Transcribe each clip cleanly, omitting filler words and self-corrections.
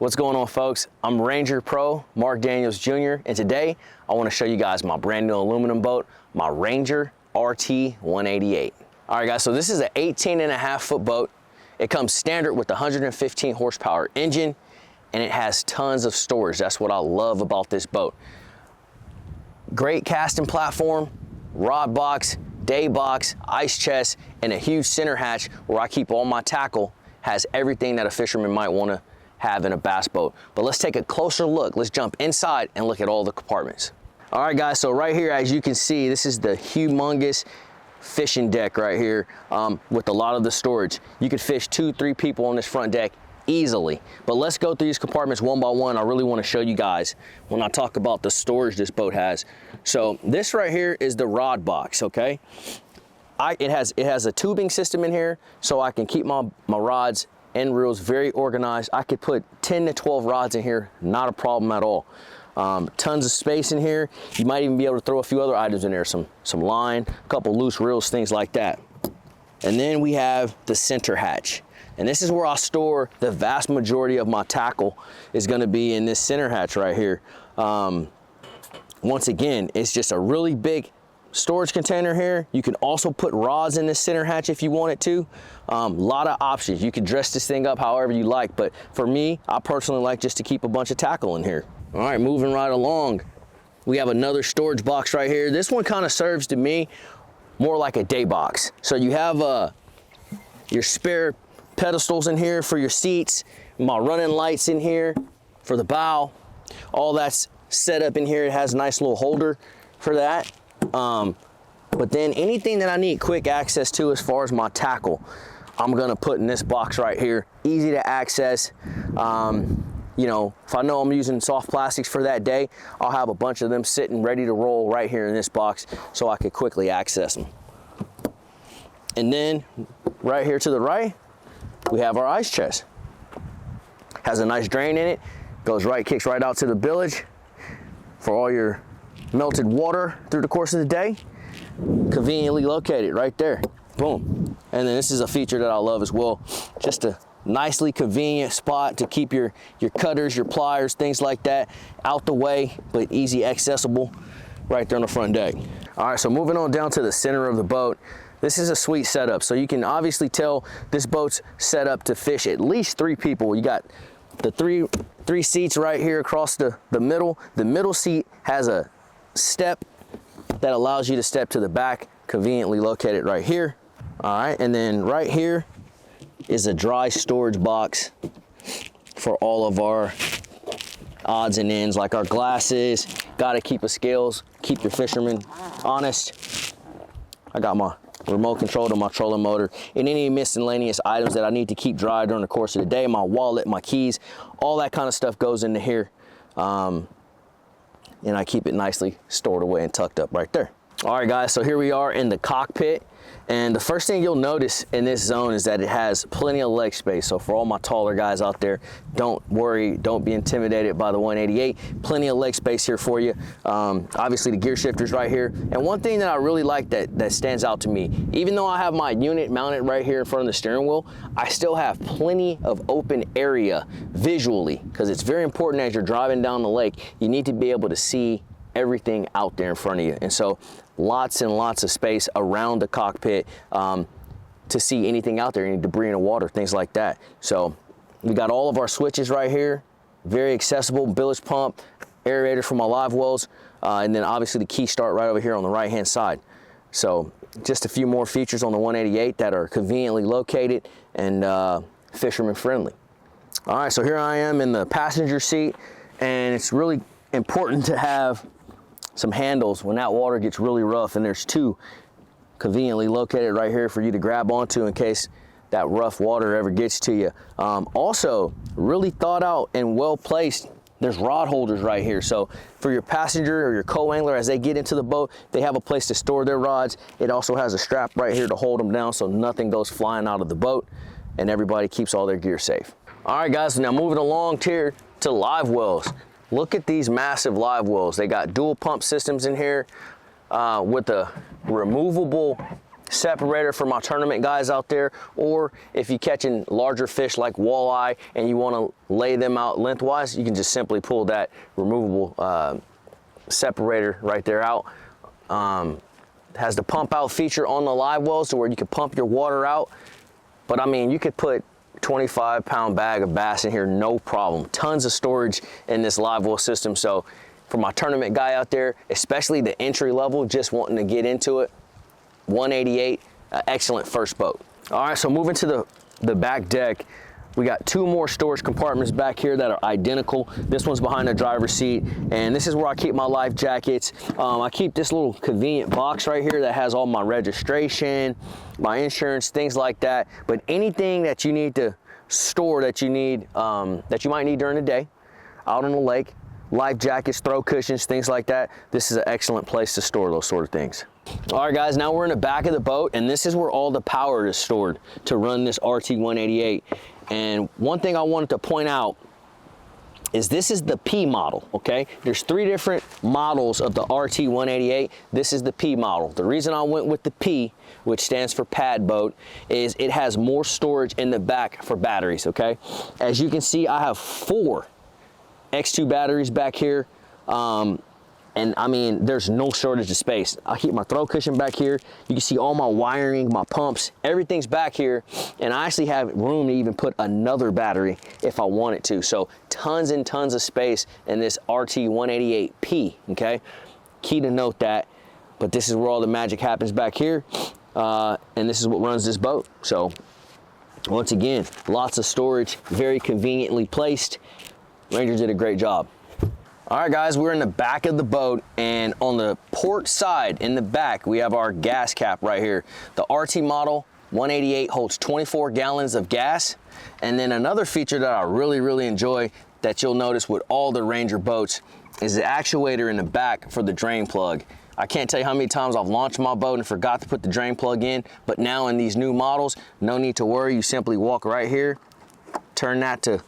What's going on, folks? I'm Ranger Pro Mark Daniels Jr. and today I want to show you guys my brand new aluminum boat, my Ranger RT188. All right guys, so this is an 18.5-foot boat. It comes standard with the 115 horsepower engine and it has tons of storage. That's what I love about this boat. Great casting platform, rod box, day box, ice chest, and a huge center hatch where I keep all my tackle. Has everything that a fisherman might want to have in a bass boat. But let's take a closer look. Let's jump inside and look at all the compartments. All right guys, so right here, as you can see, this is the humongous fishing deck right here with a lot of the storage. You could fish 2-3 people on this front deck easily. But let's go through these compartments one by one. I really want to show you guys when I talk about the storage this boat has. So this right here is the rod box, okay? It has a tubing system in here so I can keep my rods and reels very organized. I could put 10 to 12 rods in here, not a problem at all. Tons of space in here. You might even be able to throw a few other items in there, some line, a couple loose reels, things like that. And then we have the center hatch. And this is where I store the vast majority of my tackle is gonna be in this center hatch right here. Once again, it's just a really big storage container here. You can also put rods in this center hatch if you wanted to. Lot of options. You can dress this thing up however you like, but for me, I personally like just to keep a bunch of tackle in here. All right, moving right along. We have another storage box right here. This one kind of serves to me more like a day box. So you have your spare pedestals in here for your seats, my running lights in here for the bow. All that's set up in here. It has a nice little holder for that. But then anything that I need quick access to as far as my tackle, I'm gonna put in this box right here. Easy to access. You know, if I know I'm using soft plastics for that day, I'll have a bunch of them sitting ready to roll right here in this box so I could quickly access them. And then right here to the right, we have our ice chest. Has a nice drain in it, kicks right out to the bilge for all your melted water through the course of the day. Conveniently located right there, boom. And then this is a feature that I love as well. Just a nicely convenient spot to keep your cutters, your pliers, things like that out the way, but easy accessible right there on the front deck. All right, so moving on down to the center of the boat. This is a sweet setup. So you can obviously tell this boat's set up to fish at least 3 people. You got the three seats right here across the middle. The middle seat has a step that allows you to step to the back, conveniently located right here. All right, and then right here is a dry storage box for all of our odds and ends, like our glasses. Gotta keep a scales, keep your fishermen honest. I got my remote control to my trolling motor and any miscellaneous items that I need to keep dry during the course of the day, my wallet, my keys, all that kind of stuff goes into here. And I keep it nicely stored away and tucked up right there. All right guys, so here we are in the cockpit. And the first thing you'll notice in this zone is that it has plenty of leg space. So for all my taller guys out there, don't worry, don't be intimidated by the 188. Plenty of leg space here for you. Obviously the gear shifter's right here. And one thing that I really like that stands out to me, even though I have my unit mounted right here in front of the steering wheel, I still have plenty of open area visually, because it's very important as you're driving down the lake, you need to be able to see everything out there in front of you. And so lots and lots of space around the cockpit to see anything out there, any debris in the water, things like that. So we got all of our switches right here, very accessible, bilge pump, aerator for my live wells, and then obviously the key start right over here on the right hand side. So just a few more features on the 188 that are conveniently located and fisherman friendly. All right, so here I am in the passenger seat, and it's really important to have some handles when that water gets really rough, and there's 2 conveniently located right here for you to grab onto in case that rough water ever gets to you. Also, really thought out and well placed, there's rod holders right here. So for your passenger or your co-angler, as they get into the boat, they have a place to store their rods. It also has a strap right here to hold them down so nothing goes flying out of the boat, and everybody keeps all their gear safe. All right guys, now moving along here to live wells. Look at these massive live wells. They got dual pump systems in here with a removable separator for my tournament guys out there, or if you're catching larger fish like walleye and you want to lay them out lengthwise, you can just simply pull that removable separator right there out. Has the pump out feature on the live wells to where you can pump your water out. But I mean, you could put 25-pound bag of bass in here, no problem. Tons of storage in this live well system. So for my tournament guy out there, especially the entry level, just wanting to get into it, 188, excellent first boat. All right, so moving to the back deck, we got two more storage compartments back here that are identical. This one's behind the driver's seat, and this is where I keep my life jackets. I keep this little convenient box right here that has all my registration, my insurance, things like that. But anything that you need to store that you need, that you might need during the day, out on the lake, life jackets, throw cushions, things like that, this is an excellent place to store those sort of things. All right, guys, now we're in the back of the boat, and this is where all the power is stored to run this RT188. And one thing I wanted to point out is this is the P model, okay? There's three different models of the RT188. This is the P model. The reason I went with the P, which stands for pad boat, is it has more storage in the back for batteries, okay? As you can see, I have 4 X2 batteries back here. And I mean, there's no shortage of space. I keep my throw cushion back here. You can see all my wiring, my pumps, everything's back here. And I actually have room to even put another battery if I wanted to. So tons and tons of space in this RT188P, okay? Key to note that, but this is where all the magic happens back here. And this is what runs this boat. So once again, lots of storage, very conveniently placed. Rangers did a great job. All right, guys, we're in the back of the boat, and on the port side in the back, we have our gas cap right here. The RT model 188 holds 24 gallons of gas. And then another feature that I really enjoy that you'll notice with all the Ranger boats is the actuator in the back for the drain plug. I can't tell you how many times I've launched my boat and forgot to put the drain plug in, but now in these new models, no need to worry. You simply walk right here, turn that to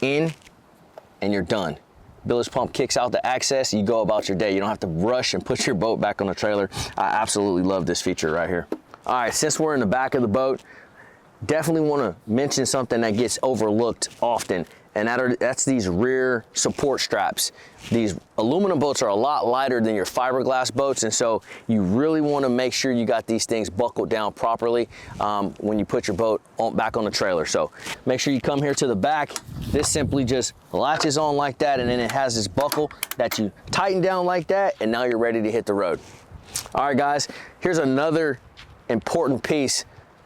in, and you're done. Bilge pump kicks out the access, you go about your day. You don't have to rush and put your boat back on the trailer. I absolutely love this feature right here. All right, since we're in the back of the boat, definitely want to mention something that gets overlooked often, and that's these rear support straps. These aluminum boats are a lot lighter than your fiberglass boats, and so you really want to make sure you got these things buckled down properly when you put your boat back on the trailer. So make sure you come here to the back. This simply just latches on like that, and then it has this buckle that you tighten down like that, and now you're ready to hit the road. All right, guys, here's another important piece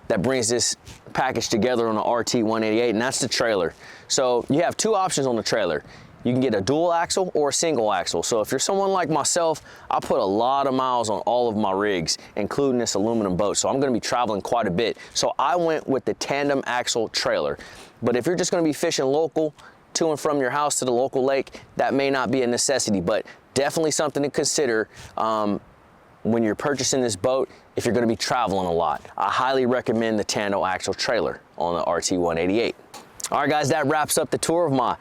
that brings this package together on the RT188, and that's the trailer. So you have two options on the trailer. You can get a dual axle or a single axle. So if you're someone like myself, I put a lot of miles on all of my rigs, including this aluminum boat. So I'm gonna be traveling quite a bit. So I went with the tandem axle trailer. But if you're just gonna be fishing local, to and from your house to the local lake, that may not be a necessity, but definitely something to consider when you're purchasing this boat if you're gonna be traveling a lot. I highly recommend the tandem axle trailer on the RT188. All right, guys, that wraps up the tour of my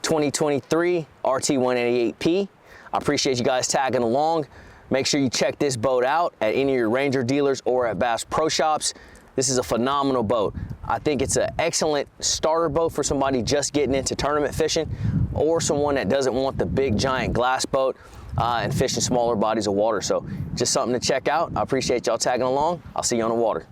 2023 RT188P. I appreciate you guys tagging along. Make sure you check this boat out at any of your Ranger dealers or at Bass Pro Shops. This is a phenomenal boat. I think it's an excellent starter boat for somebody just getting into tournament fishing, or someone that doesn't want the big giant glass boat and fishing smaller bodies of water. So just something to check out. I appreciate y'all tagging along. I'll see you on the water.